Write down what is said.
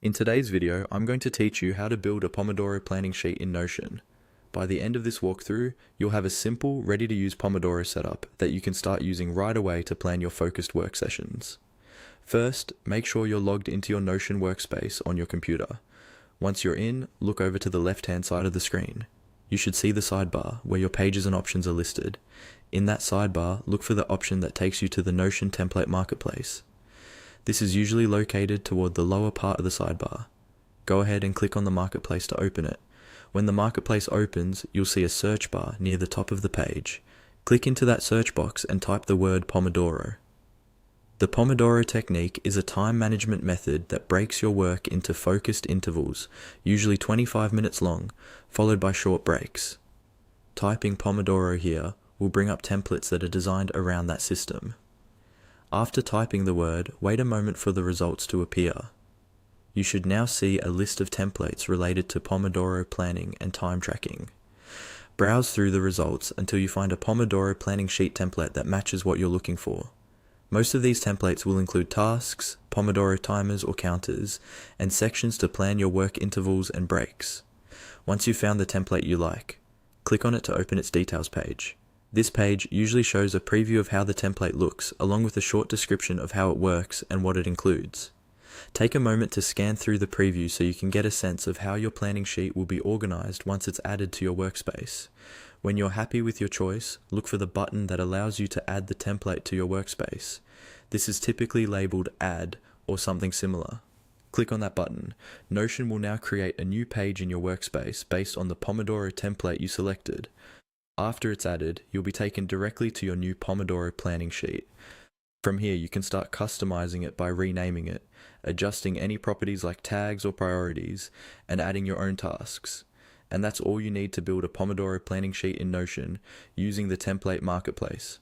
In today's video, I'm going to teach you how to build a Pomodoro planning sheet in Notion. By the end of this walkthrough, you'll have a simple, ready-to-use Pomodoro setup that you can start using right away to plan your focused work sessions. First, make sure you're logged into your Notion workspace on your computer. Once you're in, look over to the left-hand side of the screen. You should see the sidebar where your pages and options are listed. In that sidebar, look for the option that takes you to the Notion template marketplace. This is usually located toward the lower part of the sidebar. Go ahead and click on the marketplace to open it. When the marketplace opens, you'll see a search bar near the top of the page. Click into that search box and type the word Pomodoro. The Pomodoro technique is a time management method that breaks your work into focused intervals, usually 25 minutes long, followed by short breaks. Typing Pomodoro here will bring up templates that are designed around that system. After typing the word, wait a moment for the results to appear. You should now see a list of templates related to Pomodoro planning and time tracking. Browse through the results until you find a Pomodoro planning sheet template that matches what you're looking for. Most of these templates will include tasks, Pomodoro timers or counters, and sections to plan your work intervals and breaks. Once you've found the template you like, click on it to open its details page. This page usually shows a preview of how the template looks, along with a short description of how it works and what it includes. Take a moment to scan through the preview so you can get a sense of how your planning sheet will be organized once it's added to your workspace. When you're happy with your choice, look for the button that allows you to add the template to your workspace. This is typically labeled Add or something similar. Click on that button. Notion will now create a new page in your workspace based on the Pomodoro template you selected. After it's added, you'll be taken directly to your new Pomodoro planning sheet. From here, you can start customizing it by renaming it, adjusting any properties like tags or priorities, and adding your own tasks. And that's all you need to build a Pomodoro planning sheet in Notion using the template marketplace.